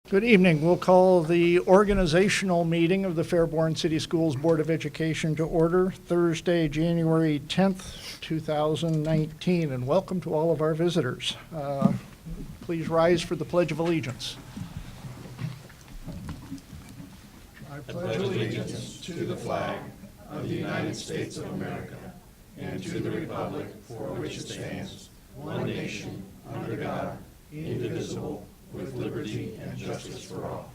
Good evening. We'll call the organizational meeting of the Fairborn City Schools Board of Education to order Thursday, January 10th, 2019, and welcome to all of our visitors. Please rise for the Pledge of Allegiance. I pledge allegiance to the flag of the United States of America and to the republic for which it stands, one nation, under God, indivisible, with liberty and justice for all.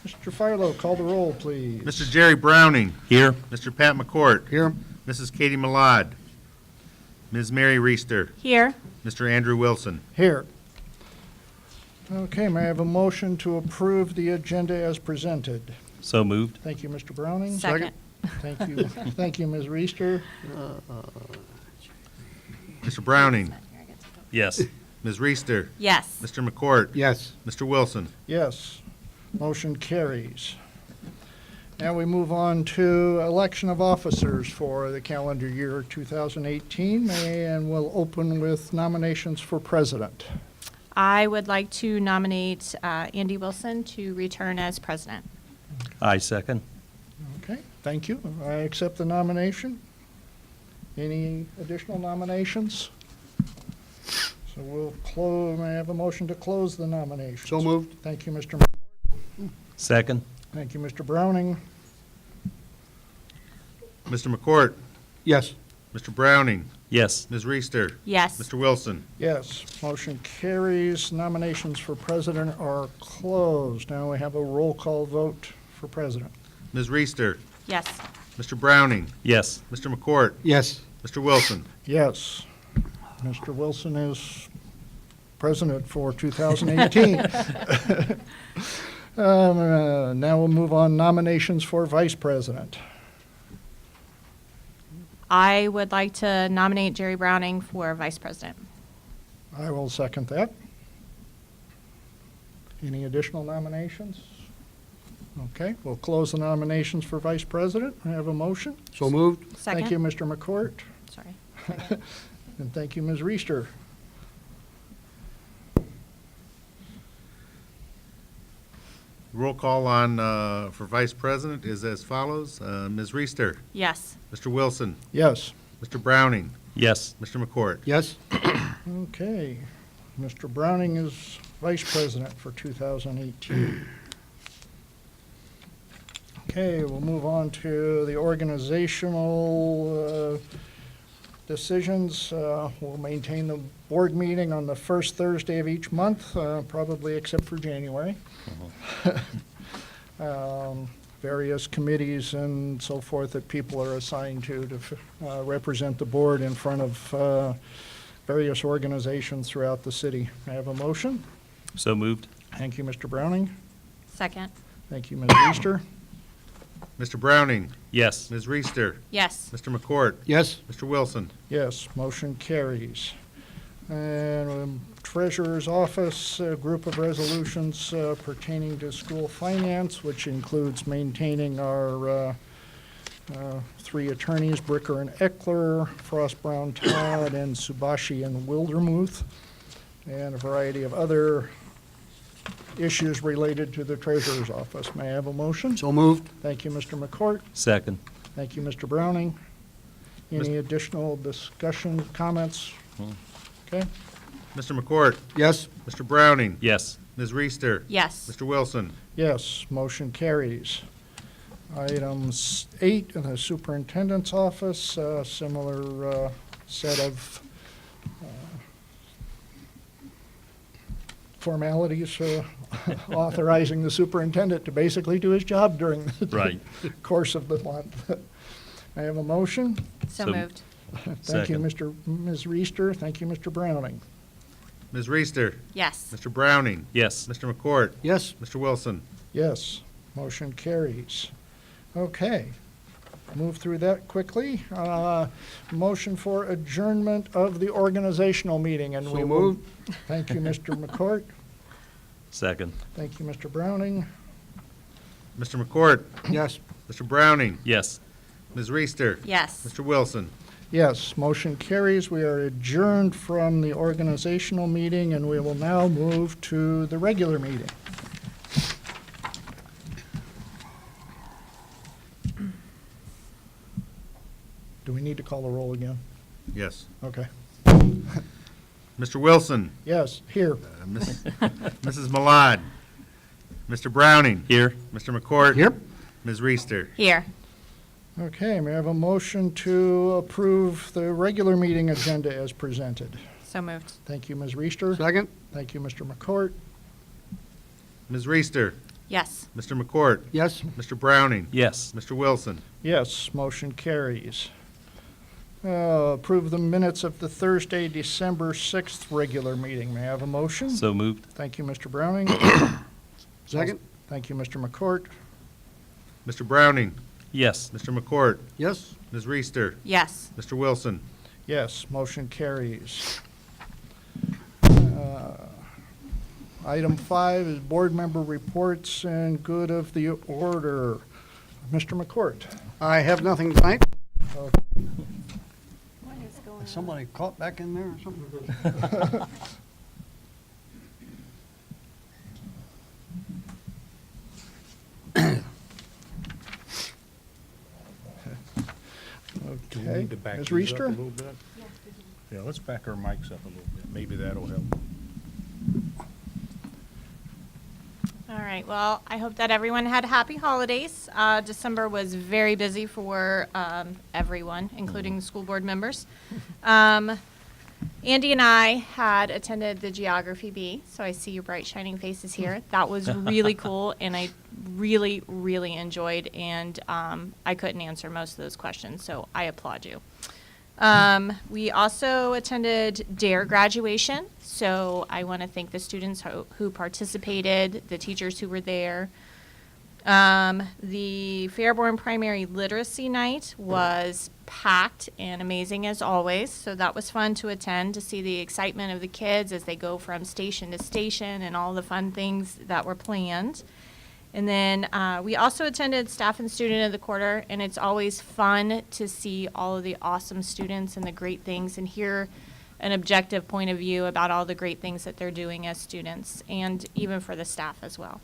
Mr. Philo, call the roll, please. Mr. Jerry Browning. Here. Mr. Pat McCourt. Here. Mrs. Katie Malad. Ms. Mary Reister. Here. Mr. Andrew Wilson. Here. Okay, may I have a motion to approve the agenda as presented? So moved. Thank you, Mr. Browning. Second. Thank you. Thank you, Ms. Reister. Mr. Browning. Yes. Ms. Reister. Yes. Mr. McCourt. Yes. Mr. Wilson. Yes. Motion carries. Now we move on to election of officers for the calendar year 2018, and we'll open with nominations for president. I would like to nominate Andy Wilson to return as president. I second. Okay, thank you. I accept the nomination. Any additional nominations? So we'll close. May I have a motion to close the nominations? So moved. Thank you, Mr. McCourt. Second. Thank you, Mr. Browning. Mr. McCourt. Yes. Mr. Browning. Yes. Ms. Reister. Yes. Mr. Wilson. Yes, motion carries. Nominations for president are closed. Now we have a roll call vote for president. Ms. Reister. Yes. Mr. Browning. Yes. Mr. McCourt. Yes. Mr. Wilson. Yes, Mr. Wilson is president for 2018. Now we'll move on nominations for vice president. I would like to nominate Jerry Browning for vice president. I will second that. Any additional nominations? Okay, we'll close the nominations for vice president. I have a motion. So moved. Second. Thank you, Mr. McCourt, Sorry. and thank you, Ms. Reister. Roll call on for vice president is as follows. Ms. Reister. Yes. Mr. Wilson. Yes. Mr. Browning. Yes. Mr. McCourt. Yes. Okay, Mr. Browning is vice president for 2018. Okay, we'll move on to the organizational decisions. We'll maintain the board meeting on the first Thursday of each month, probably except for January. Various committees and so forth that people are assigned to represent the board in front of various organizations throughout the city. I have a motion. So moved. Thank you, Mr. Browning. Second. Thank you, Ms. Reister. Mr. Browning. Yes. Ms. Reister. Yes. Mr. McCourt. Yes. Mr. Wilson. Yes, motion carries. And Treasurer's Office, a group of resolutions pertaining to school finance, which includes maintaining our three attorneys, Bricker and Eckler, Frost, Brown, Todd, and Subashi and Wildermuth, and a variety of other issues related to the Treasurer's Office. May I have a motion? So moved. Thank you, Mr. McCourt. Second. Thank you, Mr. Browning. Any additional discussion, comments? Okay. Mr. McCourt. Yes. Mr. Browning. Yes. Ms. Reister. Yes. Mr. Wilson. Yes, motion carries. Item 8 in the superintendent's office, similar set of formalities authorizing the superintendent to basically do his job during the Right. course of the month. I have a motion. So So- moved. Thank you, Second. Ms. Reister. Thank you, Mr. Browning. Ms. Reister. Yes. Mr. Browning. Yes. Mr. McCourt. Yes. Mr. Wilson. Yes, motion carries. Okay, move through that quickly. Motion for adjournment of the organizational meeting, and So we will. moved. Thank you, Mr. McCourt. Second. Thank you, Mr. Browning. Mr. McCourt. Yes. Mr. Browning. Yes. Ms. Reister. Yes. Mr. Wilson. Yes, motion carries. We are adjourned from the organizational meeting, and we will now move to the regular meeting. Do we need to call the roll again? Yes. Okay. Mr. Wilson, Yes, here. Mrs. Malad, Mr. Browning, Here. Mr. McCourt. Here. Ms. Reister. Here. Okay, may I have a motion to approve the regular meeting agenda as presented? So moved. Thank you, Ms. Reister. Second. Thank you, Mr. McCourt. Ms. Reister, Yes. Mr. McCourt, Yes. Mr. Browning, Yes. Mr. Wilson. Yes, motion carries. Approve the minutes of the Thursday, December 6th regular meeting. May I have a motion? So moved. Thank you, Mr. Browning. Second. Thank you, Mr. McCourt. Mr. Browning, Yes. Mr. McCourt, Yes. Ms. Reister, Yes. Mr. Wilson. Yes, motion carries. Item 5 is board member reports and good of the order. Mr. McCourt. I have nothing tonight. What is going Is somebody caught back in there or something? Okay. Ms. Reister? Yeah, let's back our mics up a little bit. Maybe that'll help. All right, well, I hope that everyone had happy holidays. December was very busy for everyone, including the school board members. Andy and I had attended the Geography Bee, so I see your bright shining faces here. That was really cool, and I really, really enjoyed, and I couldn't answer most of those questions, so I applaud you. We also attended DARE graduation, so I want to thank the students who participated, the teachers who were there. The Fairborn Primary Literacy Night was packed and amazing as always, so that was fun to attend, to see the excitement of the kids as they go from station to station and all the fun things that were planned. And then we also attended Staff and Student of the Quarter, and it's always fun to see all of the awesome students and the great things and hear an objective point of view about all the great things that they're doing as students, and even for the staff as well.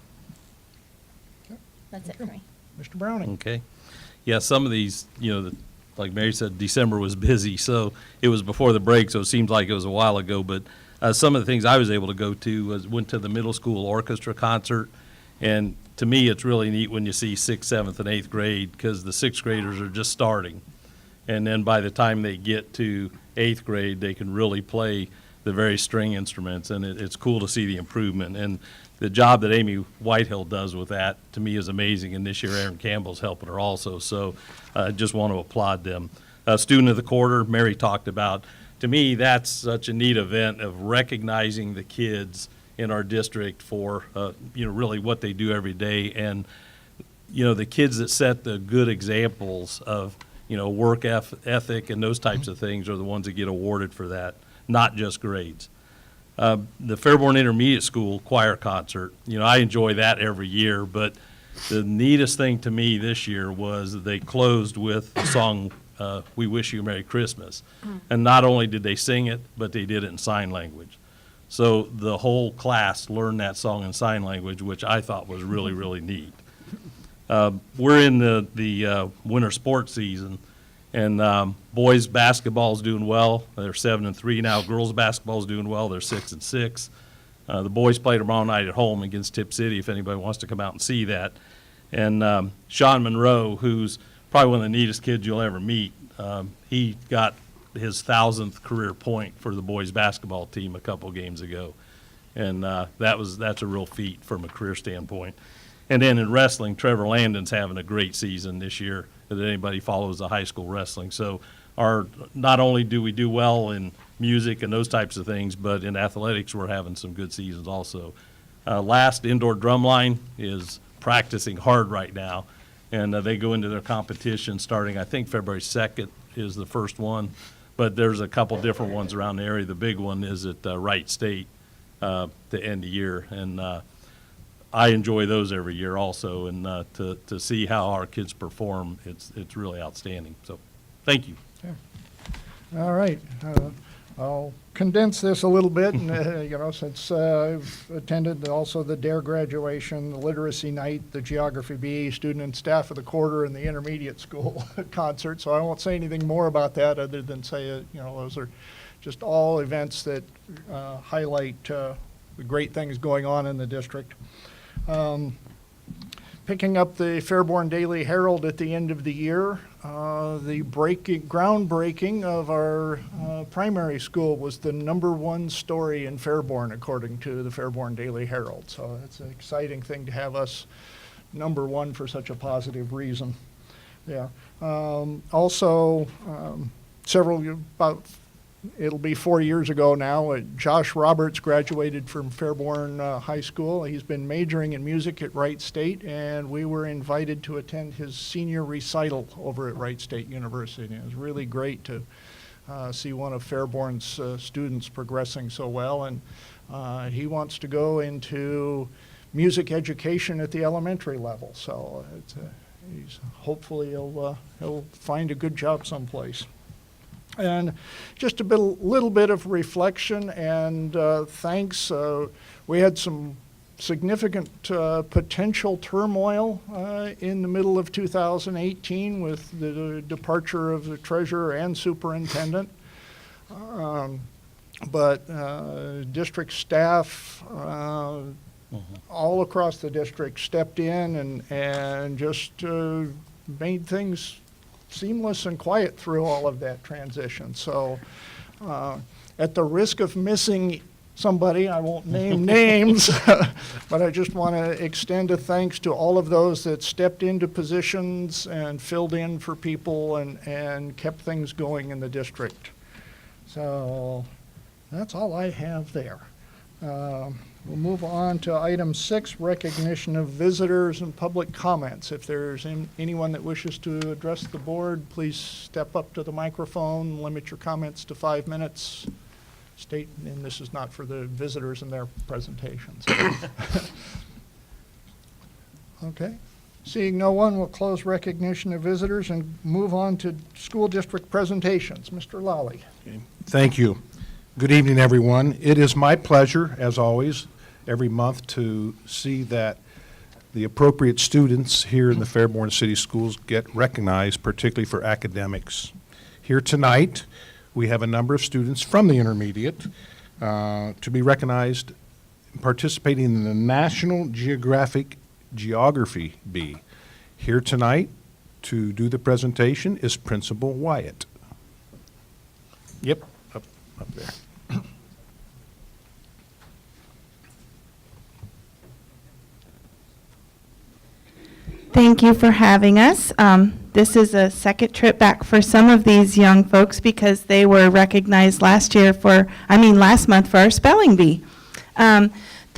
That's it for me. Mr. Browning. Okay. Yeah, some of these, like Mary said, December was busy, so it was before the break, so it seems like it was a while ago. But some of the things I was able to go to went to the middle school orchestra concert, and to me, it's really neat when you see 6th, 7th, and 8th grade, because the 6th graders are just starting. And then by the time they get to 8th grade, they can really play the various string instruments, and it's cool to see the improvement. And the job that Amy Whitehill does with that, to me, is amazing, and this year Aaron Campbell's helping her also, so I just want to applaud them. Student of the Quarter, Mary talked about. To me, that's such a neat event of recognizing the kids in our district for, really what they do every day, and, the kids that set the good examples of, work ethic and those types of things are the ones that get awarded for that, not just grades. The Fairborn Intermediate School choir concert, I enjoy that every year, but the neatest thing to me this year was they closed with the song, We Wish You a Merry Christmas. And not only did they sing it, but they did it in sign language. So the whole class learned that song in sign language, which I thought was really, really neat. We're in the winter sports season, and boys basketball is doing well. They're 7-3 now. Girls basketball is doing well. They're 6-6. The boys play tomorrow night at home against Tip City if anybody wants to come out and see that. And Sean Monroe, who's probably one of the neatest kids you'll ever meet, he got his 1,000th career point for the boys basketball team a couple games ago. And that's a real feat from a career standpoint. And then in wrestling, Trevor Landon's having a great season this year, if anybody follows the high school wrestling. So not only do we do well in music and those types of things, but in athletics we're having some good seasons also. Last indoor drumline is practicing hard right now, and they go into their competition starting, I think, February 2nd is the first one. But there's a couple different ones around the area. The big one is at Wright State to end the year, and I enjoy those every year also. And to see how our kids perform, it's really outstanding. So, thank you. All right. I'll condense this a little bit, and, since I've attended also the DARE graduation, the literacy night, the geography BE student and staff of the quarter, and the intermediate school concert. So I won't say anything more about that other than say, those are just all events that highlight the great things going on in the district. Picking up the Fairborn Daily Herald at the end of the year, the groundbreaking of our primary school was the #1 story in Fairborn, according to the Fairborn Daily Herald. So it's an exciting thing to have us #1 for such a positive reason. Yeah. Also, it'll be 4 years ago now, Josh Roberts graduated from Fairborn High School. He's been majoring in music at Wright State, and we were invited to attend his senior recital over at Wright State University. It was really great to see one of Fairborn's students progressing so well, and he wants to go into music education at the elementary level. So hopefully he'll find a good job someplace. And just a little bit of reflection and thanks. We had some significant potential turmoil in the middle of 2018 with the departure of the treasurer and superintendent. But district staff all across the district stepped in and just made things seamless and quiet through all of that transition. So at the risk of missing somebody, I won't name names, but I just want to extend a thanks to all of those that stepped into positions and filled in for people and kept things going in the district. So that's all I have there. We'll move on to item 6, recognition of visitors and public comments. If there's anyone that wishes to address the board, please step up to the microphone, limit your comments to 5 minutes. State, and this is not for the visitors and their presentations. Okay. Seeing no one, we'll close recognition of visitors and move on to school district presentations. Mr. Lally. Thank you. Good evening, everyone. It is my pleasure, as always, every month to see that the appropriate students here in the Fairborn City Schools get recognized, particularly for academics. Here tonight, we have a number of students from the intermediate to be recognized participating in the National Geographic Geography Bee. Here tonight to do the presentation is Principal Wyatt. Yep, up there. Thank you for having us. This is a second trip back for some of these young folks because they were recognized last month for our spelling bee. The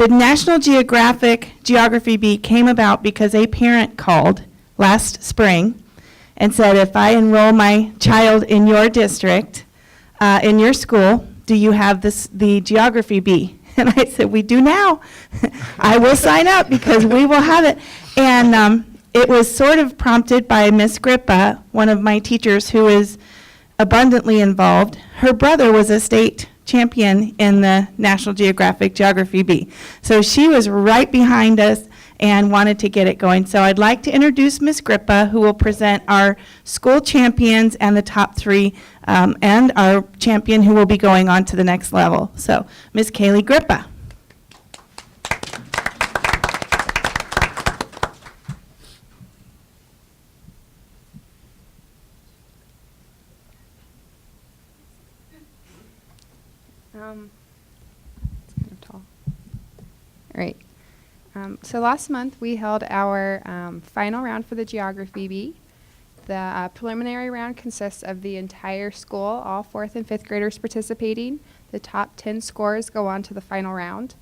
National Geography Bee came about because a parent called last spring and said, if I enroll my child in your district, in your school, do you have the geography bee? And I said, we do now. I will sign up because we will have it. And it was sort of prompted by Miss Grippa, one of my teachers who is abundantly involved. Her brother was a state champion in the National Geographic Geography Bee. So she was right behind us and wanted to get it going. So I'd like to introduce Miss Grippa, who will present our school champions and the top 3, and our champion who will be going on to the next level. So Miss Kaylee Grippa. It's kind of tall. All right. So last month we held our final round for the geography bee. The preliminary round consists of the entire school, all 4th and 5th graders participating. The top 10 scores go on to the final round,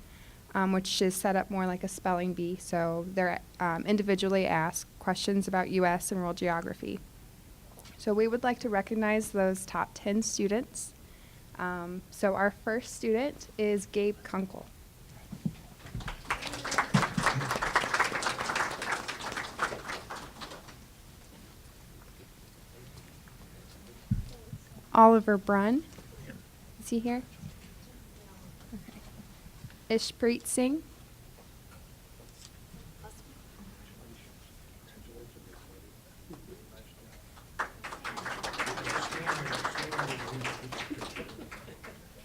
which is set up more like a spelling bee. So they're individually asked questions about U.S. and world geography. So we would like to recognize those top 10 students. So our first student is Gabe Kunkel. Oliver Brunn. Is he here? Okay. Ishpreet Singh.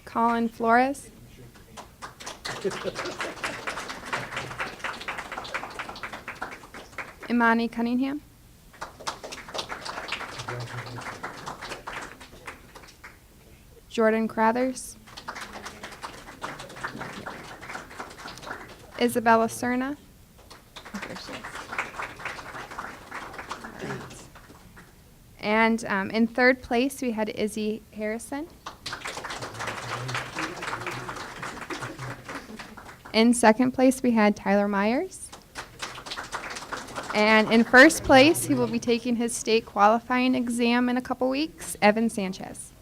Colin Flores. Imani Cunningham. Jordan Crathers. Isabella Cerna. There she is. All right. And in third place, we had Izzy Harrison. In second place, we had Tyler Myers. And in first place, he will be taking his state qualifying exam in a couple weeks, Evan Sanchez.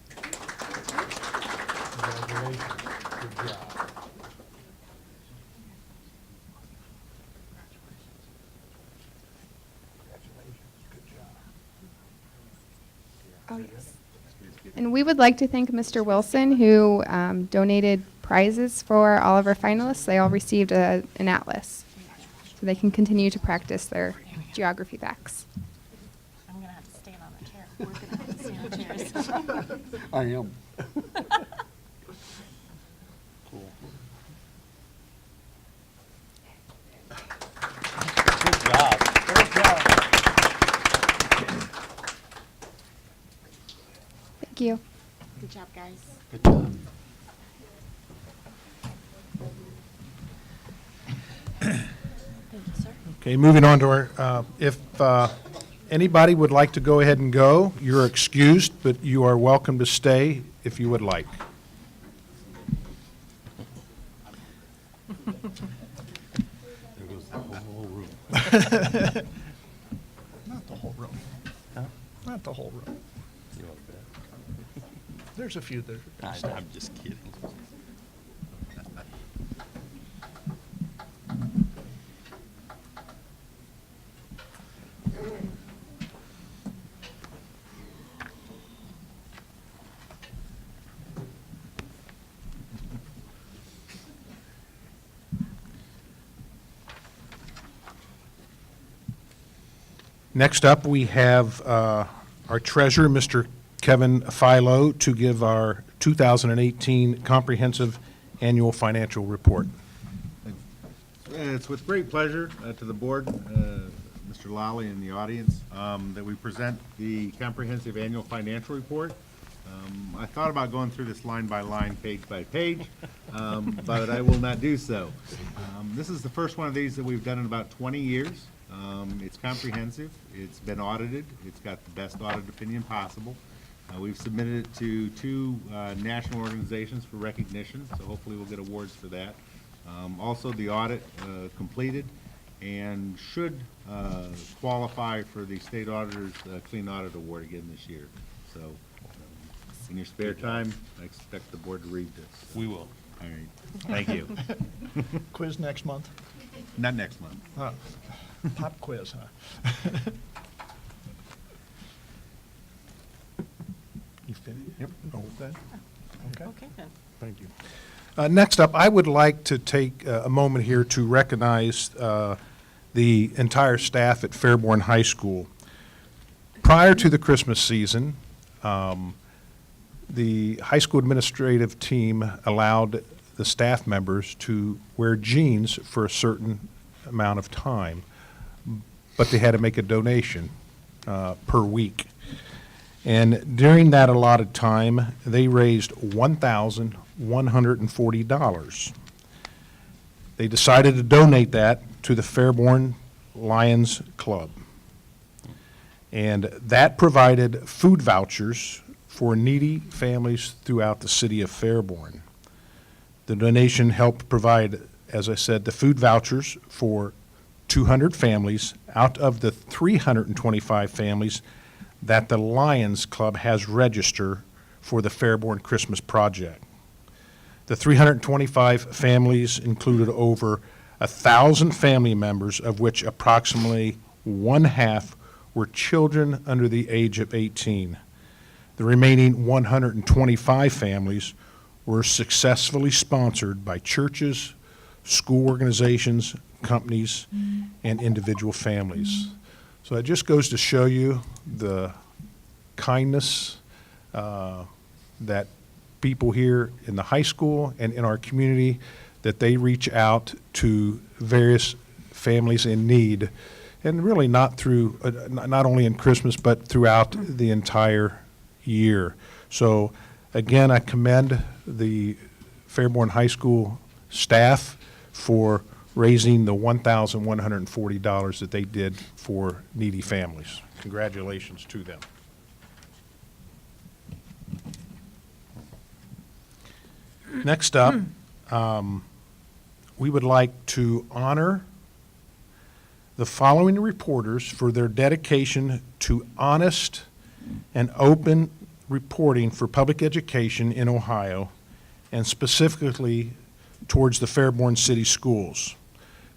Oh, yes. And we would like to thank Mr. Wilson, who donated prizes for all of our finalists. They all received an atlas, so they can continue to practice their geography facts. I'm gonna have to stand on the chair. We're gonna have to stand on chairs. I am. Good job. Thank you. Good job, guys. Good job. Thank you, sir. Okay, moving on to our, if anybody would like to go ahead and go, you're excused, but you are welcome to stay if you would like. There goes the whole room. Not the whole room. Not the whole room. You want that? There's a few that are. I'm just kidding. Next up, we have our treasurer, Mr. Kevin Philo, to give our 2018 comprehensive annual financial report. It's with great pleasure to the board, Mr. Lally and the audience, that we present the comprehensive annual financial report. I thought about going through this line by line, page by page, but I will not do so. This is the first one of these that we've done in about 20 years. It's comprehensive, it's been audited, it's got the best audit opinion possible. We've submitted it to two national organizations for recognition, so hopefully we'll get awards for that. Also, the audit completed and should qualify for the State Auditor's Clean Audit Award again this year. So, in your spare time, I expect the board to read this. We will. All right, thank you. Quiz next month? Not next month. Pop quiz, huh? You finished? Yep. Okay. Okay, then. Thank you. Next up, I would like to take a moment here to recognize the entire staff at Fairborn High School. Prior to the Christmas season, the high school administrative team allowed the staff members to wear jeans for a certain amount of time, but they had to make a donation per week. And during that allotted time, they raised $1,140. They decided to donate that to the Fairborn Lions Club. And that provided food vouchers for needy families throughout the city of Fairborn. The donation helped provide, as I said, the food vouchers for 200 families out of the 325 families that the Lions Club has registered for the Fairborn Christmas Project. The 325 families included over 1,000 family members, of which approximately one half were children under the age of 18. The remaining 125 families were successfully sponsored by churches, school organizations, companies, and individual families. So it just goes to show you the kindness that people here in the high school and in our community, that they reach out to various families in need, and really not through, not only in Christmas, but throughout the entire year. So again, I commend the Fairborn High School staff for raising the $1,140 that they did for needy families. Congratulations to them. Next up, we would like to honor the following reporters for their dedication to honest and open reporting for public education in Ohio, and specifically towards the Fairborn City Schools.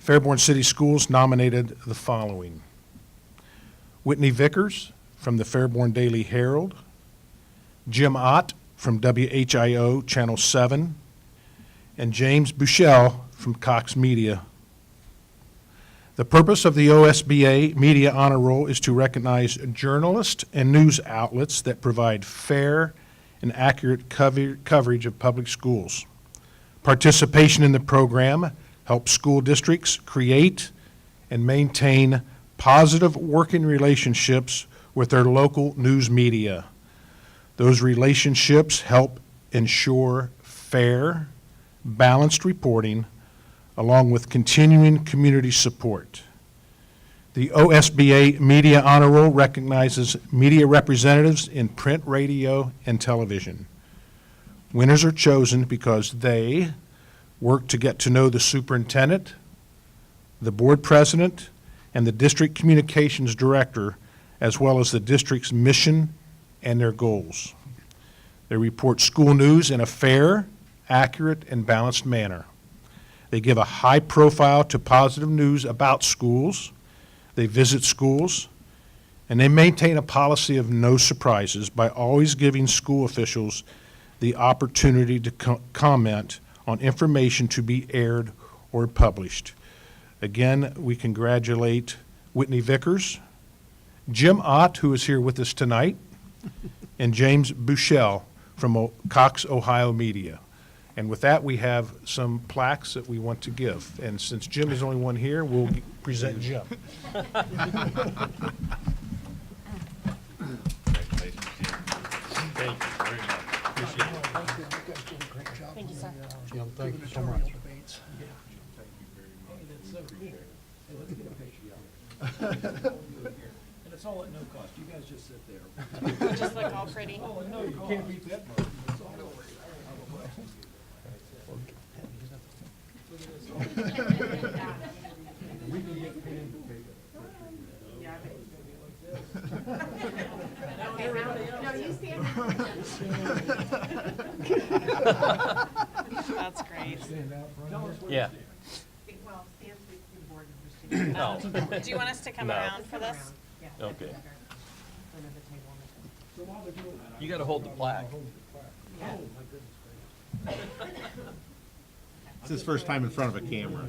Fairborn City Schools nominated the following: Whitney Vickers from the Fairborn Daily Herald, Jim Ott from WHIO Channel 7, and James Bushell from Cox Media. The purpose of the OSBA Media Honor Roll is to recognize journalists and news outlets that provide fair and accurate coverage of public schools. Participation in the program helps school districts create and maintain positive working relationships with their local news media. Those relationships help ensure fair, balanced reporting, along with continuing community support. The OSBA Media Honor Roll recognizes media representatives in print, radio, and television. Winners are chosen because they work to get to know the superintendent, the board president, and the district communications director, as well as the district's mission and their goals. They report school news in a fair, accurate, and balanced manner. They give a high profile to positive news about schools. They visit schools, and they maintain a policy of no surprises by always giving school officials the opportunity to comment on information to be aired or published. Again, we congratulate Whitney Vickers, Jim Ott, who is here with us tonight, and James Bushell from Cox, Ohio Media. And with that, we have some plaques that we want to give. And since Jim is the only one here, we'll present Jim. Thank you very much. Appreciate it. Thank you, sir. Jim, thank you so much. And it's all at no cost. You guys just sit there. Just look all pretty. Oh, no, you can't beat that much. It's all over. We can get paid to take That's great. Yeah. No. Do you want us to come No. around for this? Okay. You got to hold the plaque. It's his first time in front of a camera.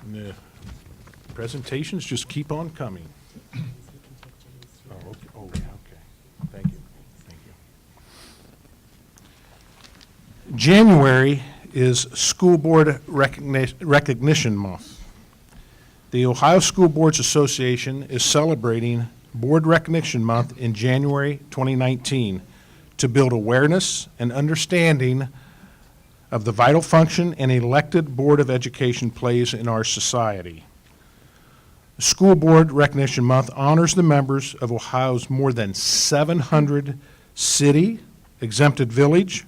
The presentations just keep on coming. Oh, okay. Oh, yeah, okay. Thank you. Thank you. January is School Board Recognition Month. The Ohio School Boards Association is celebrating Board Recognition Month in January 2019 to build awareness and understanding of the vital function an elected Board of Education plays in our society. School Board Recognition Month honors the members of Ohio's more than 700 city, exempted village,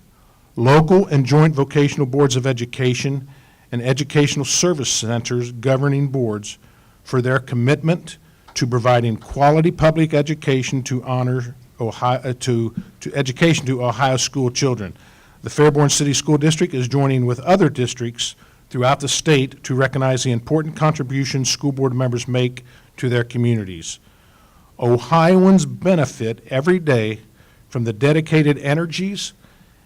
local and joint vocational boards of education, and educational service centers governing boards for their commitment to providing quality public education to honor Ohio, to education to Ohio school children. The Fairborn City School District is joining with other districts throughout the state to recognize the important contributions school board members make to their communities. Ohioans benefit every day from the dedicated energies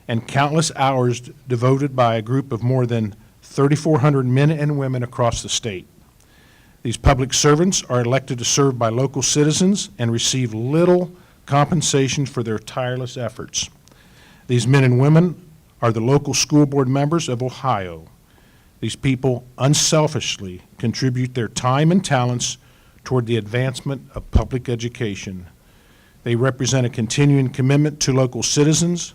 and countless hours devoted by a group of more than 3,400 men and women across the state. These public servants are elected to serve by local citizens and receive little compensation for their tireless efforts. These men and women are the local school board members of Ohio. These people unselfishly contribute their time and talents toward the advancement of public education. They represent a continuing commitment to local citizens,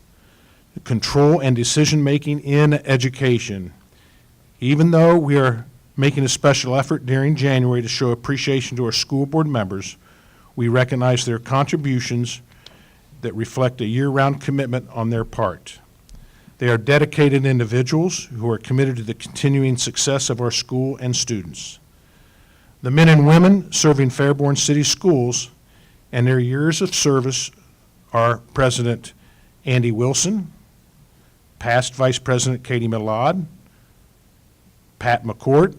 control and decision-making in education. Even though we are making a special effort during January to show appreciation to our school board members, we recognize their contributions that reflect a year-round commitment on their part. They are dedicated individuals who are committed to the continuing success of our school and students. The men and women serving Fairborn City Schools and their years of service are President Andy Wilson, past Vice President Katie Millard, Pat McCourt,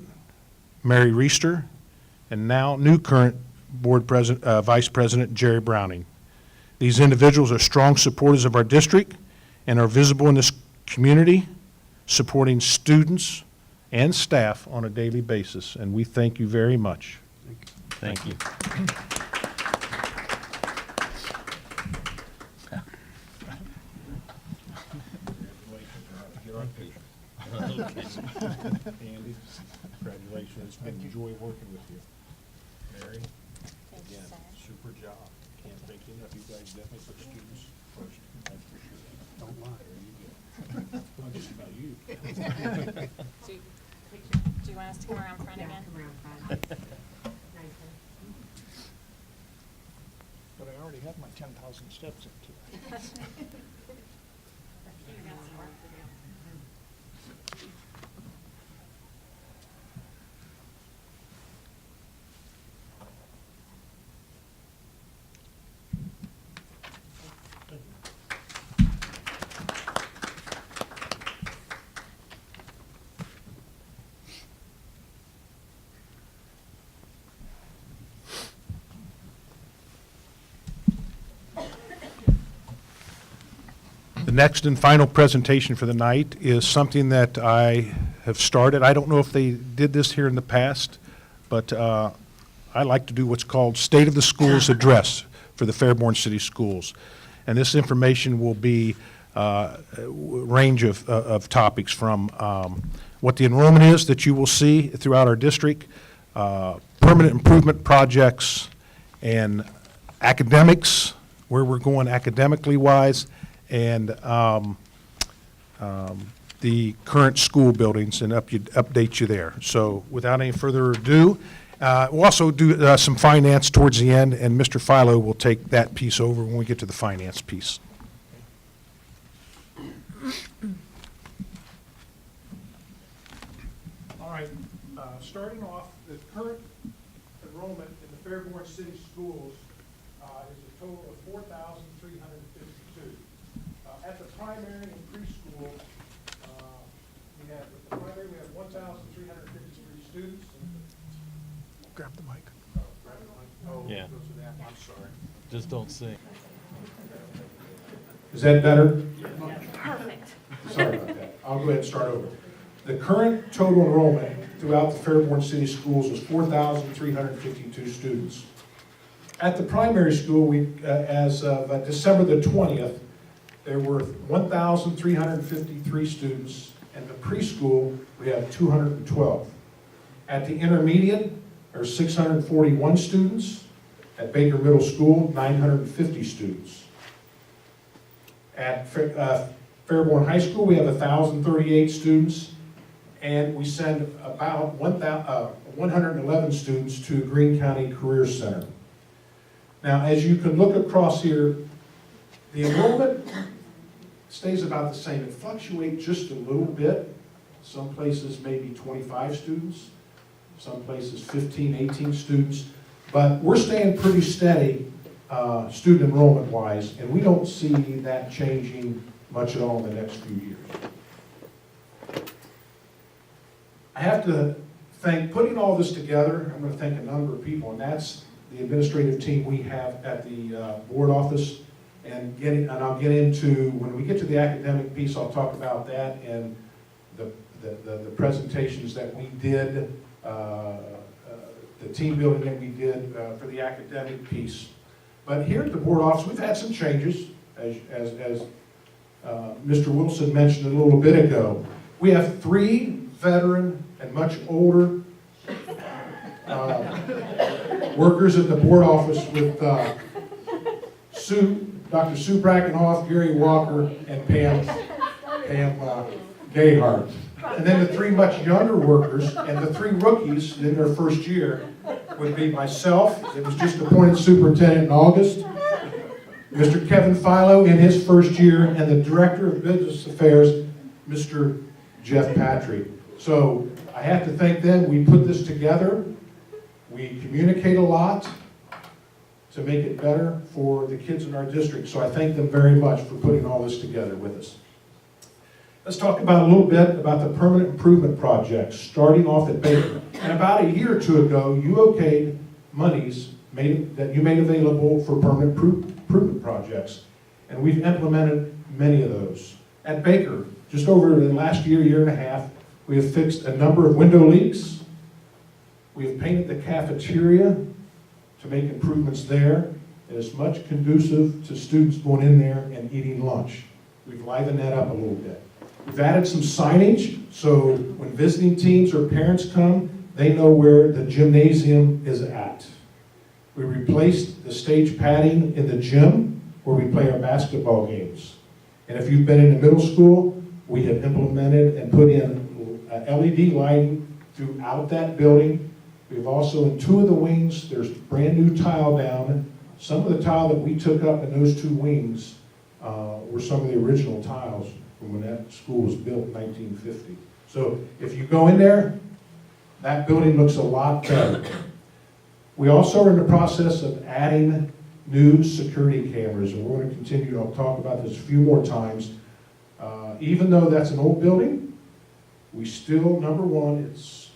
Mary Reister, and now new current Board President, Vice President Jerry Browning. These individuals are strong supporters of our district and are visible in this community, supporting students and staff on a daily basis, and we thank you very much. Thank you. Andy, congratulations. It's been a joy working with you. Mary, again, super job. Can't thank you enough. You guys definitely put students first, that's for sure. Don't lie. There you go. Well, just about you. Do you want us to come around front again? But I already have my 10,000 steps into it. The next and final presentation for the night is something that I have started. I don't know if they did this here in the past, but I like to do what's called State of the Schools Address for the Fairborn City Schools. And this information will be a range of topics from what the enrollment is that you will see throughout our district, permanent improvement projects, and academics, where we're going academically wise, and the current school buildings, and update you there. So without any further ado, we'll also do some finance towards the end, and Mr. Philo will take that piece over when we get to the finance piece. All right, starting off, the current enrollment in the Fairborn City Schools is a total of 4,352. At the primary and preschool, we have 1,353 students. Grab the mic. Grab the mic. Oh, Yeah. goes with that. I'm sorry. Just don't sing. Is that better? Perfect. Sorry about that. I'll go ahead and start over. The current total enrollment throughout the Fairborn City Schools is 4,352 students. At the primary school, as of December the 20th, there were 1,353 students, and the preschool, we have 212. At the intermediate, there are 641 students, At Baker Middle School, 950 students. At Fairborn High School, we have 1,038 students, and we send about 111 students to Greene County Career Center. Now, as you can look across here, the enrollment stays about the same. It fluctuates just a little bit. Some places maybe 25 students, some places 15, 18 students, but we're staying pretty steady student enrollment-wise, and we don't see that changing much at all in the next few years. I have to thank, putting all this together, I'm going to thank a number of people, and that's the administrative team we have at the board office, and I'll get into, when we get to the academic piece, I'll talk about that and the presentations that we did, the team building that we did for the academic piece. But here at the board office, we've had some changes, as Mr. Wilson mentioned a little bit ago. We have 3 veteran and much older workers at the board office with Dr. Sue Brackenhoff, Gary Walker, and Pam Gayhart. And then the 3 much younger workers and the 3 rookies in their first year would be myself, that was just appointed superintendent in August, Mr. Kevin Philo in his first year, and the Director of Business Affairs, Mr. Jeff Patrick. So I have to thank them. We put this together. We communicate a lot to make it better for the kids in our district. So I thank them very much for putting all this together with us. Let's talk about a little bit about the permanent improvement projects, starting off at Baker. And about a year or 2 ago, you okayed monies that you made available for permanent improvement projects. And we've implemented many of those. At Baker, just over the last year and a half, we have fixed a number of window leaks. We have painted the cafeteria to make improvements there. It is much conducive to students going in there and eating lunch. We've livened that up a little bit. We've added some signage, so when visiting teams or parents come, they know where the gymnasium is at. We replaced the stage padding in the gym where we play our basketball games. And if you've been in the middle school, we have implemented and put in LED lighting throughout that building. We've also, in 2 of the wings, there's brand new tile down. Some of the tile that we took up in those 2 wings were some of the original tiles from when that school was built in 1950. So if you go in there, that building looks a lot better. We also are in the process of adding new security cameras, and we're going to continue. I'll talk about this a few more times. Even though that's an old building, we still, number one, it's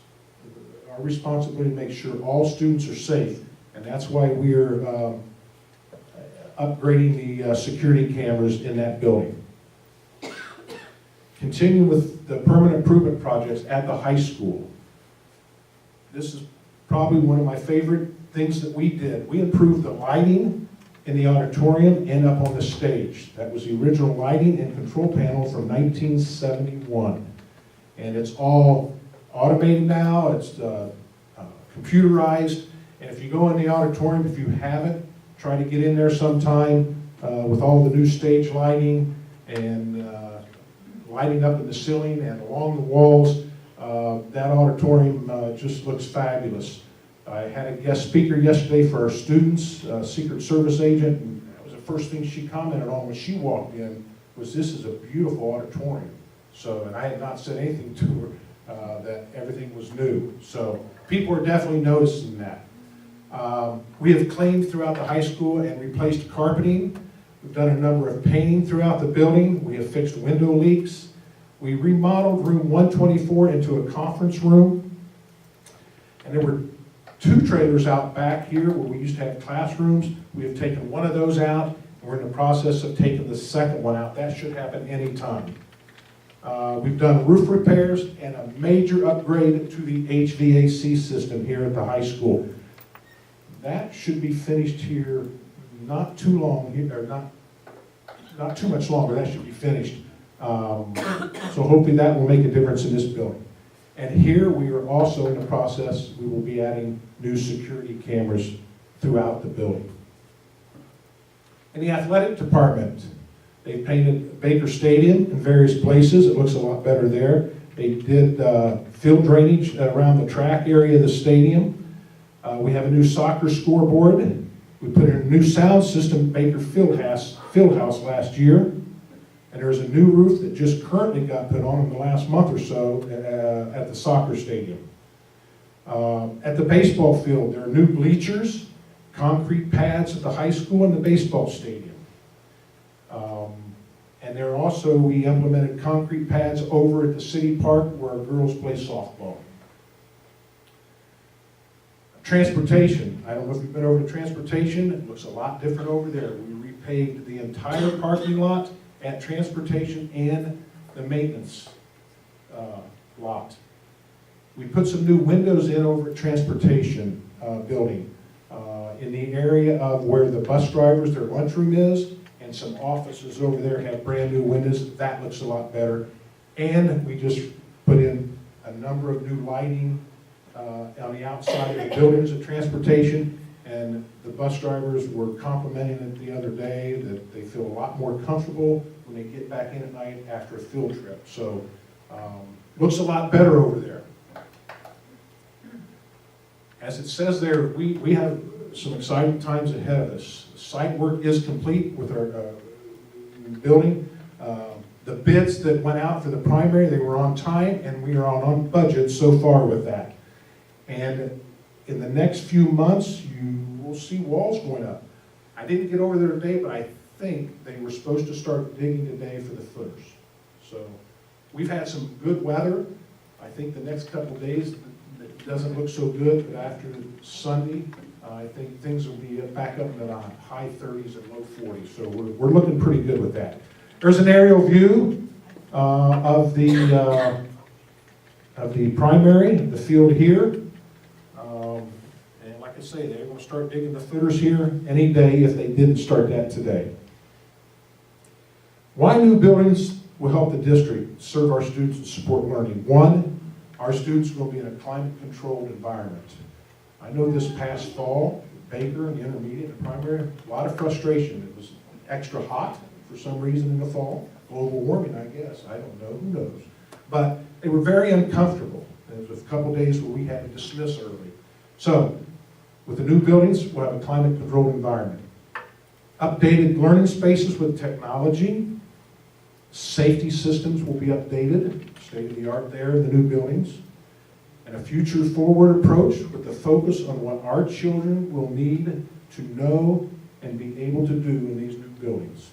our responsibility to make sure all students are safe, and that's why we're upgrading the security cameras in that building. Continue with the permanent improvement projects at the high school. This is probably one of my favorite things that we did. We improved the lighting in the auditorium and up on the stage. That was the original lighting and control panel from 1971. And it's all automated now, it's computerized, and if you go in the auditorium, if you haven't, try to get in there sometime with all the new stage lighting and lighting up in the ceiling and along the walls. That auditorium just looks fabulous. I had a guest speaker yesterday for our students, Secret Service agent, and that was the first thing she commented on when she walked in, was this is a beautiful auditorium. So, and I had not said anything to her that everything was new. So people are definitely noticing that. We have cleaned throughout the high school and replaced carpeting. We've done a number of painting throughout the building. We have fixed window leaks. We remodeled room 124 into a conference room. And there were 2 trailers out back here where we used to have classrooms. We have taken one of those out, and we're in the process of taking the second one out. That should happen anytime. We've done roof repairs and a major upgrade to the HVAC system here at the high school. That should be finished here not too long, or not too much longer. That should be finished. So hopefully that will make a difference in this building. And here we are also in the process, we will be adding new security cameras throughout the building. In the athletic department, they painted Baker Stadium in various places. It looks a lot better there. They did field drainage around the track area of the stadium. We have a new soccer scoreboard. We put in a new sound system at Baker Fieldhouse last year. And there's a new roof that just currently got put on in the last month or so at the soccer stadium. At the baseball field, there are new bleachers, concrete pads at the high school and the baseball stadium. And there also, we implemented concrete pads over at the city park where our girls play softball. Transportation, I don't know if you've been over to transportation, it looks a lot different over there. We repaved the entire parking lot at transportation and the maintenance lot. We put some new windows in over at transportation building in the area of where the bus drivers, their lunchroom is, and some offices over there have brand new windows. That looks a lot better. And we just put in a number of new lighting on the outside of the buildings of transportation, and the bus drivers were complimenting it the other day that they feel a lot more comfortable when they get back in at night after a field trip. So looks a lot better over there. As it says there, we have some exciting times ahead of us. Site work is complete with our building. The bids that went out for the primary, they were on time, and we are on budget so far with that. And in the next few months, you will see walls going up. I didn't get over there today, but I think they were supposed to start digging today for the footers. So we've had some good weather. I think the next couple of days, it doesn't look so good, but after Sunday, I think things will be back up in the high 30s and low 40s. So we're looking pretty good with that. There's an aerial view of the primary, the field here. And like I say, they're going to start digging the footers here any day if they didn't start that today. Why new buildings will help the district serve our students and support learning? One, our students will be in a climate-controlled environment. I know this past fall, Baker and the intermediate and primary, a lot of frustration. It was extra hot for some reason in the fall. Global warming, I guess. I don't know. Who knows? But they were very uncomfortable. There was a couple days where we had to dismiss early. So, with the new buildings, we'll have a climate-controlled environment. Updated learning spaces with technology. Safety systems will be updated. State-of-the-art there in the new buildings. And a future-forward approach with the focus on what our children will need to know and be able to do in these new buildings.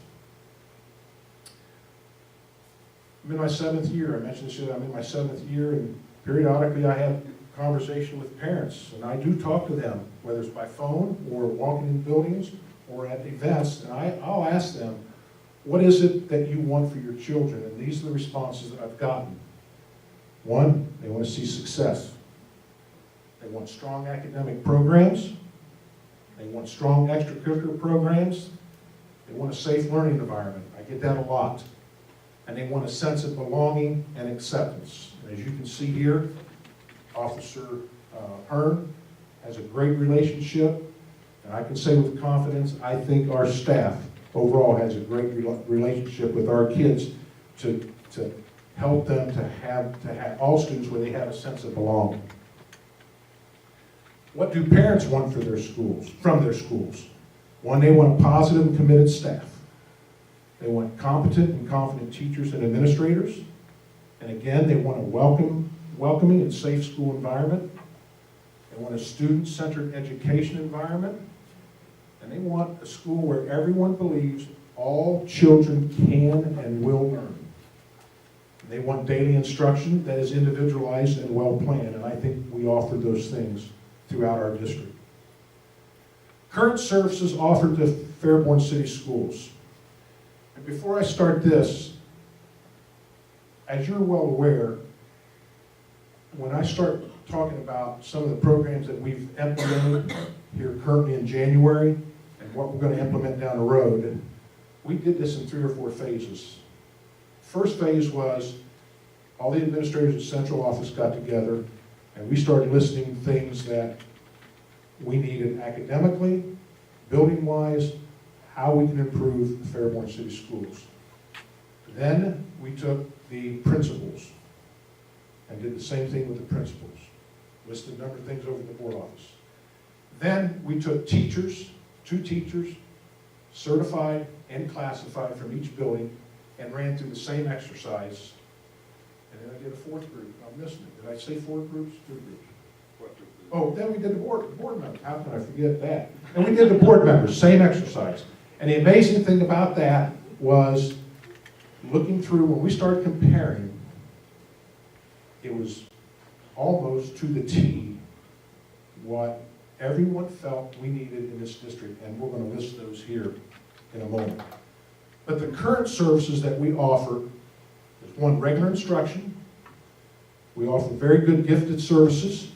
I'm in my 7th year. I mentioned this, I'm in my 7th year, and periodically I have conversation with parents, and I do talk to them, whether it's by phone or walking in buildings or at events, and I'll ask them, what is it that you want for your children? And these are the responses that I've gotten. One, they want to see success. They want strong academic programs. They want strong extracurricular programs. They want a safe learning environment. I get that a lot. And they want a sense of belonging and acceptance. And as you can see here, Officer Hearn has a great relationship, and I can say with confidence, I think our staff overall has a great relationship with our kids to help them to have all students where they have a sense of belonging. What do parents want for their schools, from their schools? One, they want a positive and committed staff. They want competent and confident teachers and administrators. And again, they want a welcoming and safe school environment. They want a student-centered education environment. And they want a school where everyone believes all children can and will learn. They want daily instruction that is individualized and well-planned, and I think we offer those things throughout our district. Current services offered to Fairborn City Schools. And before I start this, as you're well aware, when I start talking about some of the programs that we've implemented here currently in January and what we're going to implement down the road, we did this in 3 or 4 phases. First phase was all the administrators at central office got together and we started listing things that we needed academically, building-wise, how we can improve the Fairborn City Schools. Then we took the principals and did the same thing with the principals. Listed a number of things over in the board office. Then we took teachers, 2 teachers, certified and classified from each building, and ran through the same exercise. And then I did a 4th group. I'm missing it. Did I say 4 groups? 2 groups. Oh, then we did the board members. How can I forget that? And we did the board members, same exercise. And the amazing thing about that was looking through, when we started comparing, it was almost to the T what everyone felt we needed in this district, and we're going to list those here in a moment. But the current services that we offer is 1, regular instruction. We offer very good gifted services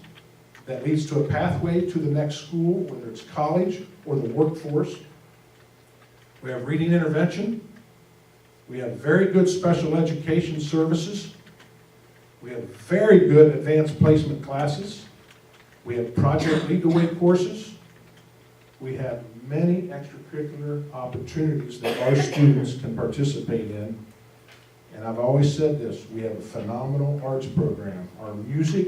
that leads to a pathway to the next school, whether it's college or the workforce. We have reading intervention. We have very good special education services. We have very good advanced placement classes. We have Project Lead the Way courses. We have many extracurricular opportunities that our students can participate in. And I've always said this, we have a phenomenal arts program. Our music,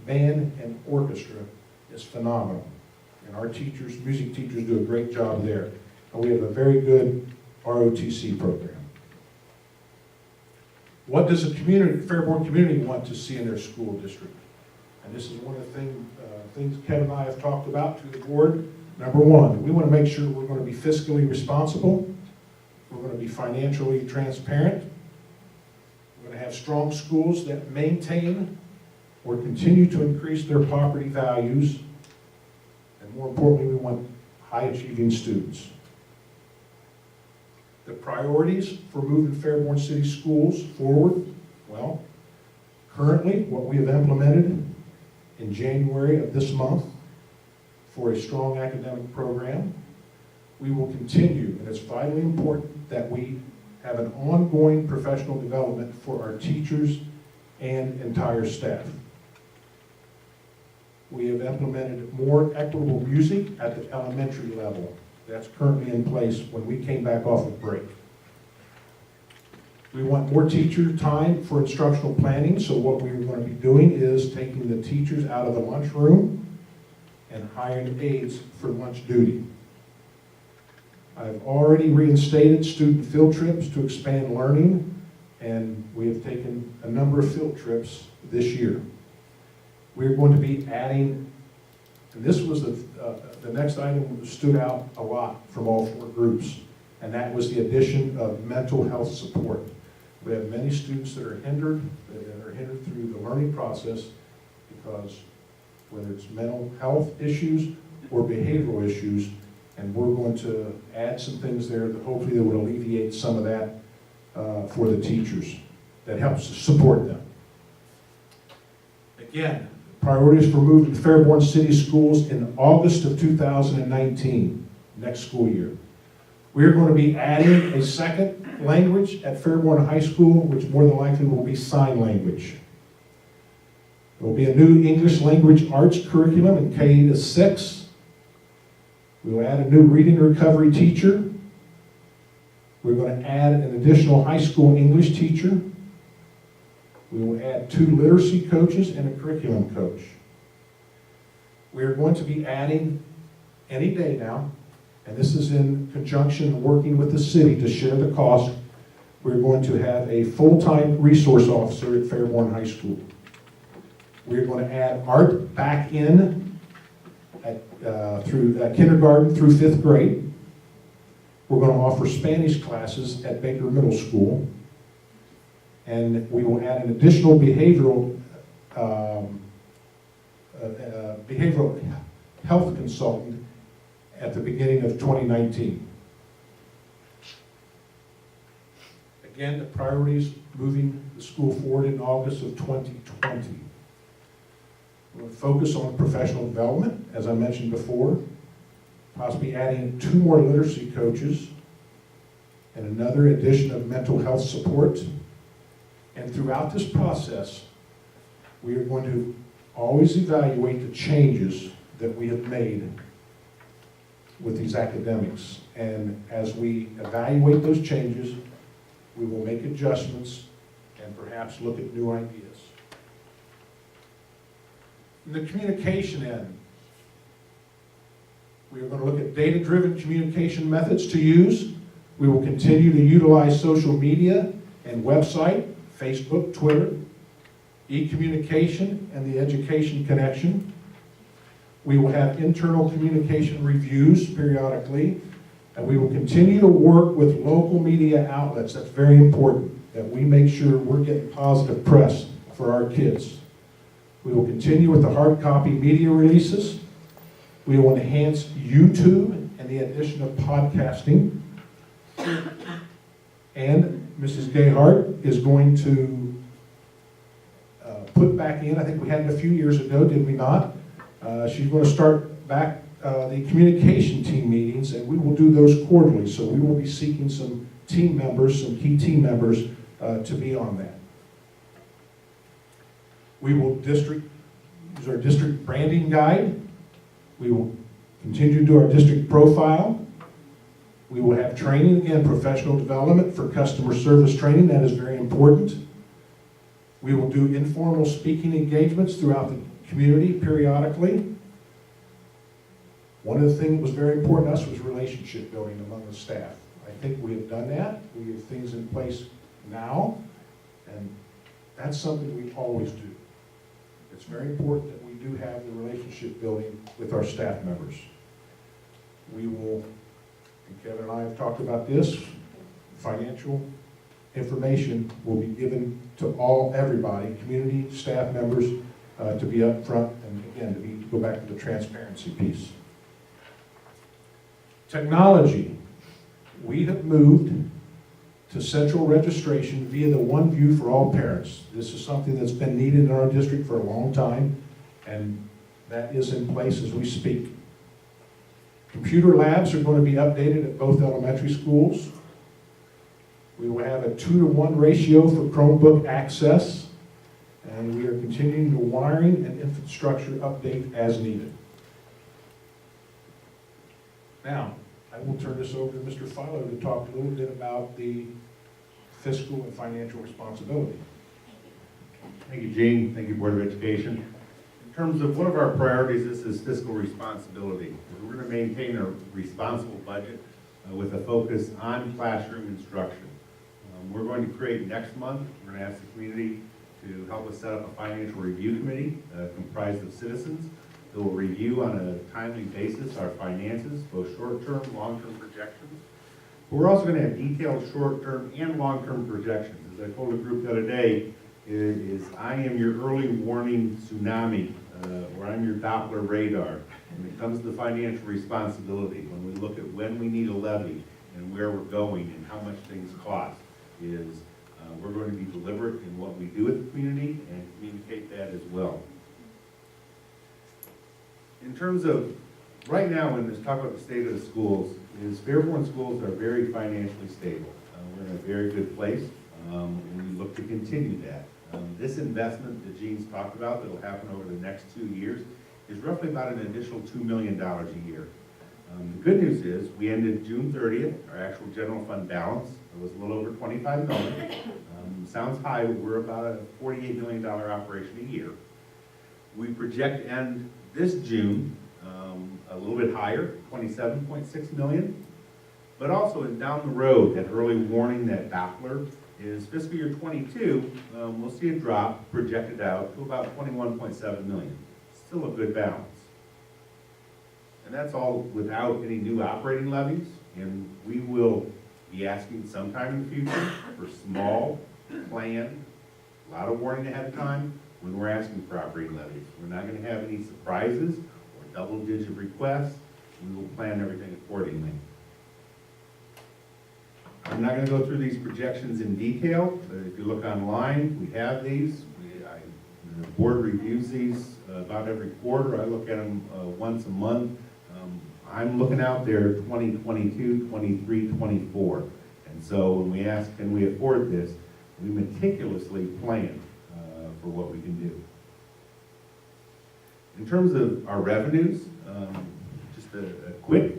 band, and orchestra is phenomenal. And our teachers, music teachers, do a great job there. And we have a very good ROTC program. What does a community, Fairborn community, want to see in their school district? And this is one of the things Kevin and I have talked about to the board. Number 1, we want to make sure we're going to be fiscally responsible. We're going to be financially transparent. We're going to have strong schools that maintain or continue to increase their property values. And more importantly, we want high-achieving students. The priorities for moving Fairborn City Schools forward, well, currently what we have implemented in January of this month for a strong academic program, we will continue, and it's vitally important that we have an ongoing professional development for our teachers and entire staff. We have implemented more equitable music at the elementary level. That's currently in place when we came back off of break. We want more teacher time for instructional planning, so what we're going to be doing is taking the teachers out of the lunchroom and hiring aides for lunch duty. I've already reinstated student field trips to expand learning, and we have taken a number of field trips this year. We're going to be adding, and this was the next item that stood out a lot from all 4 groups, and that was the addition of mental health support. We have many students that are hindered through the learning process because whether it's mental health issues or behavioral issues, and we're going to add some things there that hopefully that would alleviate some of that for the teachers. That helps to support them. Again, priorities for moving to Fairborn City Schools in August of 2019, next school year. We're going to be adding a second language at Fairborn High School, which more than likely will be sign language. There will be a new English language arts curriculum in K-6. We will add a new reading recovery teacher. We're going to add an additional high school English teacher. We will add 2 literacy coaches and a curriculum coach. We are going to be adding any day now, and this is in conjunction working with the city to share the cost. We're going to have a full-time resource officer at Fairborn High School. We're going to add art back in through kindergarten through 5th grade. We're going to offer Spanish classes at Baker Middle School. And we will add an additional behavioral health consultant at the beginning of 2019. Again, the priorities moving the school forward in August of 2020. We'll focus on professional development, as I mentioned before, possibly adding 2 more literacy coaches and another addition of mental health support. And throughout this process, we are going to always evaluate the changes that we have made with these academics. And as we evaluate those changes, we will make adjustments and perhaps look at new ideas. In the communication end, we are going to look at data-driven communication methods to use. We will continue to utilize social media and website, Facebook, Twitter, e-communication, and the education connection. We will have internal communication reviews periodically, and we will continue to work with local media outlets. That's very important, that we make sure we're getting positive press for our kids. We will continue with the hard copy media releases. We will enhance YouTube and the addition of podcasting. And Mrs. Gayhart is going to put back in, I think we had it a few years ago, did we not? She's going to start back the communication team meetings, and we will do those quarterly. So we will be seeking some team members, some key team members to be on that. We will use our district branding guide. We will continue to do our district profile. We will have training, again, professional development for customer service training. That is very important. We will do informal speaking engagements throughout the community periodically. One of the things that was very important to us was relationship building among the staff. I think we have done that. We have things in place now, and that's something we always do. It's very important that we do have the relationship building with our staff members. We will, and Kevin and I have talked about this, financial information will be given to everybody, community, staff members, to be upfront, and again, to go back to the transparency piece. Technology. We have moved to central registration via the One View for all parents. This is something that's been needed in our district for a long time, and that is in place as we speak. Computer labs are going to be updated at both elementary schools. We will have a 2-to-1 ratio for Chromebook access, and we are continuing the wiring and infrastructure update as needed. Now, I will turn this over to Mr. Philo to talk a little bit about the fiscal and financial responsibility. Thank you, Gene. Thank you, Board of Education. In terms of one of our priorities, this is fiscal responsibility. We're going to maintain a responsible budget with a focus on classroom instruction. We're going to create next month, we're going to ask the community to help us set up a financial review committee comprised of citizens that will review on a timely basis our finances, both short-term, long-term projections. But we're also going to have detailed short-term and long-term projections. As I told a group the other day, I am your early warning tsunami, or I'm your Doppler radar when it comes to financial responsibility. When we look at when we need a levy and where we're going and how much things cost, we're going to be deliberate in what we do with the community and communicate that as well. In terms of, right now, when we talk about the state of the schools, Fairborn schools are very financially stable. We're in a very good place, and we look to continue that. This investment that Gene's talked about that will happen over the next 2 years is roughly about an additional $2 million a year. The good news is we ended June 30th, our actual general fund balance was a little over $25 million. Sounds high, but we're about a $48 million operation a year. We project to end this June a little bit higher, $27.6 million. But also down the road, that early warning, that Doppler, is fiscal year 22, we'll see a drop projected out to about $21.7 million. Still a good balance. And that's all without any new operating levies, and we will be asking sometime in the future for small, planned, a lot of warning ahead of time when we're asking for operating levies. We're not going to have any surprises or double-digit requests. We will plan everything accordingly. I'm not going to go through these projections in detail, but if you look online, we have these. The board reviews these about every quarter. I look at them once a month. I'm looking out there 2022, 23, 24. And so when we ask, can we afford this, we meticulously plan for what we can do. In terms of our revenues, just a quick,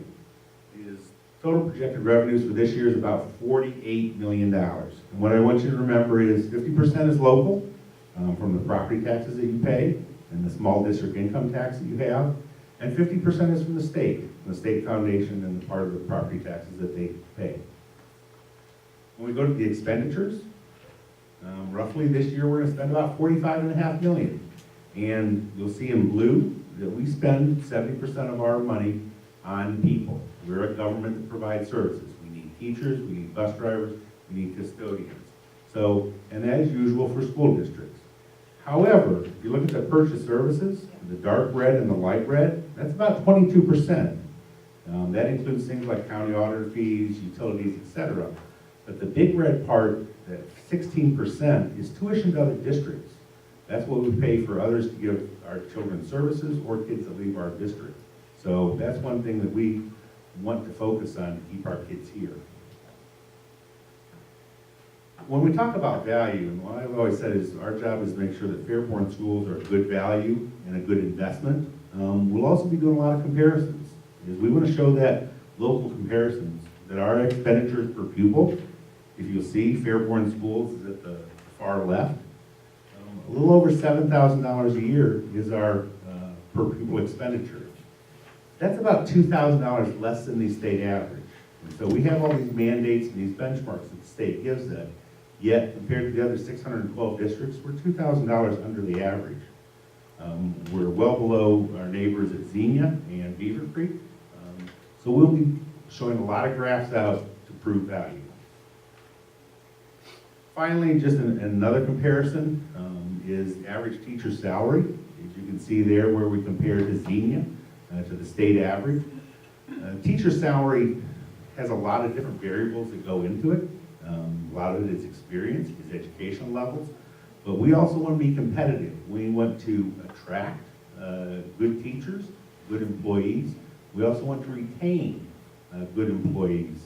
is total projected revenues for this year is about $48 million. And what I want you to remember is 50% is local, from the property taxes that you pay and the small district income tax that you have, and 50% is from the state foundation and the part of the property taxes that they pay. When we go to the expenditures, roughly this year we're going to spend about $45.5 million. And you'll see in blue that we spend 70% of our money on people. We're a government that provides services. We need teachers, we need bus drivers, we need custodians. So, and that is usual for school districts. However, if you look at the purchase services, the dark red and the light red, that's about 22%. That includes things like county auditor fees, utilities, etc. But the big red part, that 16%, is tuition to other districts. That's what we pay for others to give our children services or kids that leave our district. So that's one thing that we want to focus on to keep our kids here. When we talk about value, and what I've always said is our job is to make sure that Fairborn schools are a good value and a good investment. We'll also be doing a lot of comparisons, because we want to show that local comparisons, that our expenditures per pupil, if you'll see, Fairborn schools is at the far left. A little over $7,000 a year is our per pupil expenditure. That's about $2,000 less than the state average. And so we have all these mandates and these benchmarks that the state gives us. Yet, compared to the other 612 districts, we're $2,000 under the average. We're well below our neighbors at Xenia and Beaver Creek. So we'll be showing a lot of graphs out to prove value. Finally, just another comparison is average teacher salary. As you can see there where we compare to Xenia, to the state average. Teacher salary has a lot of different variables that go into it. A lot of it is experience, is educational levels, but we also want to be competitive. We want to attract good teachers, good employees. We also want to retain good employees.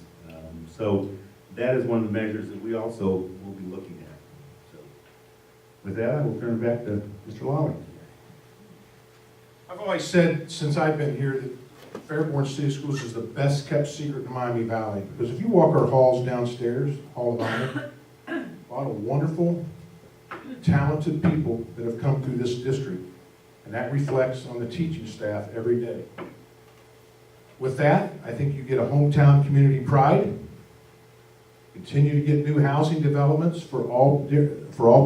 So that is one of the measures that we also will be looking at. So with that, I will turn it back to Mr. Lawley. I've always said, since I've been here, that Fairborn City Schools is the best kept secret in Miami Valley. Because if you walk our halls downstairs, Hall of Honor, a lot of wonderful, talented people that have come through this district. And that reflects on the teaching staff every day. With that, I think you get a hometown community pride. Continue to get new housing developments for all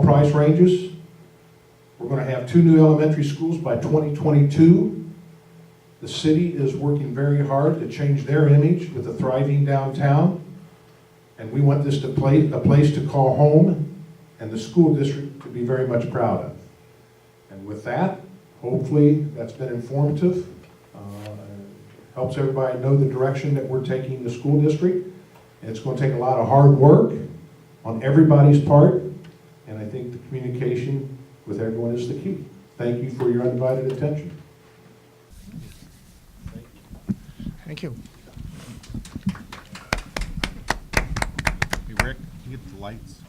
price ranges. We're going to have 2 new elementary schools by 2022. The city is working very hard to change their image with a thriving downtown. And we want this to be a place to call home and the school district to be very much proud of. And with that, hopefully that's been informative. Helps everybody know the direction that we're taking the school district. And it's going to take a lot of hard work on everybody's part. And I think the communication with everyone is the key. Thank you for your undivided attention. Thank you. Hey Rick, can you get the lights?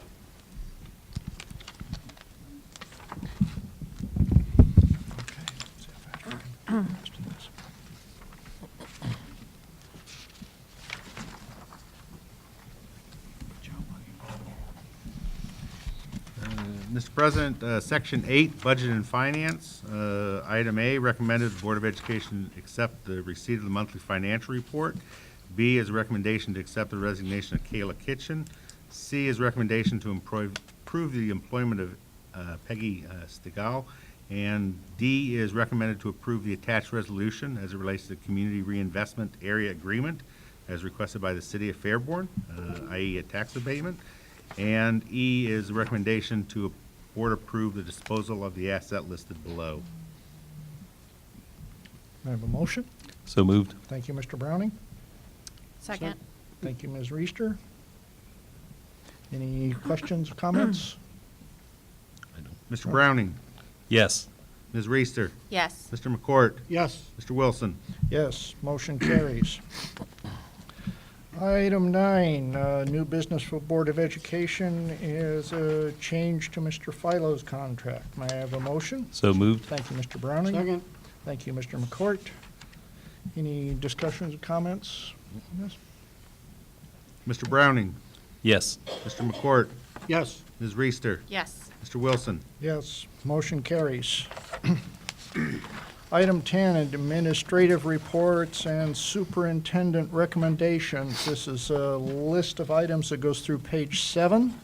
Mr. President, Section 8, Budget and Finance. Item A, recommended the Board of Education accept the receipt of the monthly financial report. B is a recommendation to accept the resignation of Kayla Kitchen. C is recommendation to approve the employment of Peggy Stigall. And D is recommended to approve the attached resolution as it relates to the Community Reinvestment Area Agreement as requested by the City of Fairborn, i.e. a tax abatement. And E is a recommendation to board approve the disposal of the asset listed below. I have a motion. So moved. Thank you, Mr. Browning. Second. Thank you, Ms. Reister. Any questions or comments? Mr. Browning, Yes. Ms. Reister, Yes. Mr. McCourt, Yes. Mr. Wilson. Yes, motion carries. Item 9, new business for Board of Education is a change to Mr. Philo's contract. May I have a motion? So moved. Thank you, Mr. Browning. Second. Thank you, Mr. McCourt. Any discussions or comments on this? Mr. Browning, Yes. Mr. McCourt, Yes. Ms. Reister, Yes. Mr. Wilson. Yes, motion carries. Item 10, administrative reports and superintendent recommendations. This is a list of items that goes through page 7.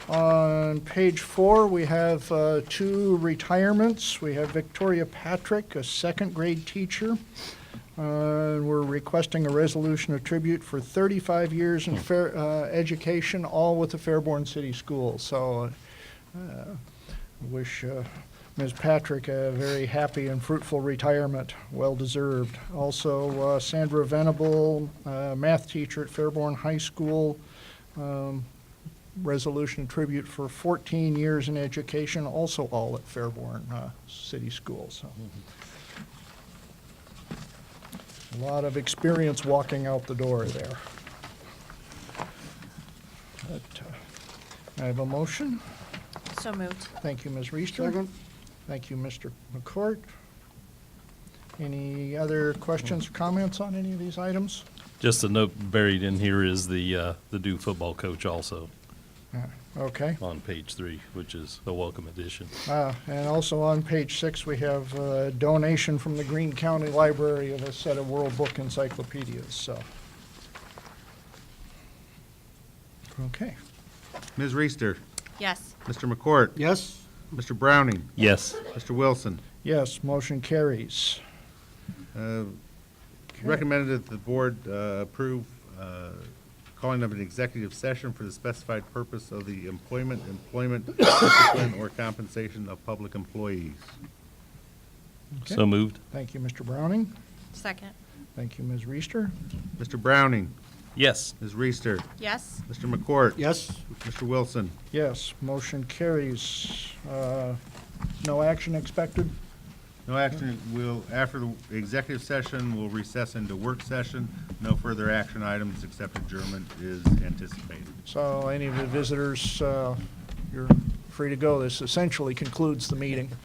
On page 4, we have 2 retirements. We have Victoria Patrick, a second grade teacher. We're requesting a resolution of tribute for 35 years in education, all with the Fairborn City Schools. So wish Ms. Patrick a very happy and fruitful retirement, well-deserved. Also, Sandra Venable, math teacher at Fairborn High School, resolution of tribute for 14 years in education, also all at Fairborn City Schools. So, a lot of experience walking out the door there. But, I have a motion. So moved. Thank you, Ms. Reister. Second. Thank you, Mr. McCourt. Any other questions or comments on any of these items? Just a note buried in here is the Duke football coach also Okay. on page 3, which is a welcome addition. And also on page 6, we have a donation from the Greene County Library of a set of World Book encyclopedias, so. Okay. Ms. Reister, Yes. Mr. McCourt, Yes. Mr. Browning, Yes. Mr. Wilson. Yes, motion carries. Recommended that the board approve calling of an executive session for the specified purpose of the employment, discipline, or compensation of public employees. Okay. So moved. Thank you, Mr. Browning. Second. Thank you, Ms. Reister. Mr. Browning, Yes. Ms. Reister, Yes. Mr. McCourt. Yes. Mr. Wilson. Yes, motion carries. No action expected? No action, after the executive session, we'll recess into work session. No further action items except adjournment is anticipated. So any of the visitors, you're free to go. This essentially concludes the meeting.